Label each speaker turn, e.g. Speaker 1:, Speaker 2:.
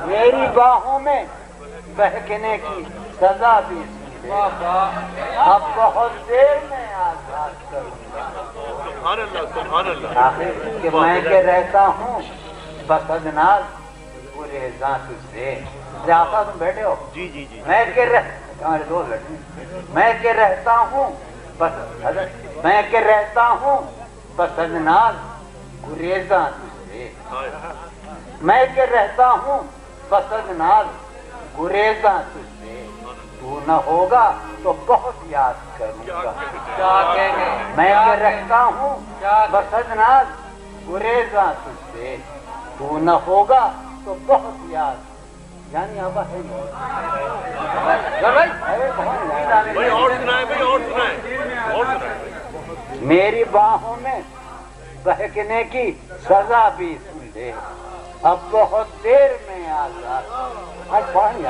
Speaker 1: میری باہوں میں بہکنے کی سزا بھی سن لے، اب بہت دیر میں آزاد کروں گا۔
Speaker 2: سبحان اللہ سبحان اللہ۔
Speaker 1: آخر کہ میں کہ رہتا ہوں بس ادناز گریزاں تجھ سے۔ آقا تم بیٹھے ہو؟
Speaker 2: جی جی جی۔
Speaker 1: میں کہ ہمارے دو لڑکے، میں کہ رہتا ہوں بس میں کہ رہتا ہوں بس ادناز گریزاں تجھ سے، میں کہ رہتا ہوں بس ادناز گریزاں تجھ سے، تو نہ ہوگا تو بہت یاد کروں گا۔ میں کہ رہتا ہوں بس ادناز گریزاں تجھ سے، تو نہ ہوگا تو بہت یاد، یعنی ابا ہے
Speaker 2: بھائی اور سنائے بھائی اور سنائے اور سنائے۔
Speaker 1: میری باہوں میں بہکنے کی سزا بھی سن لے، اب بہت دیر میں آزاد۔ آج پانی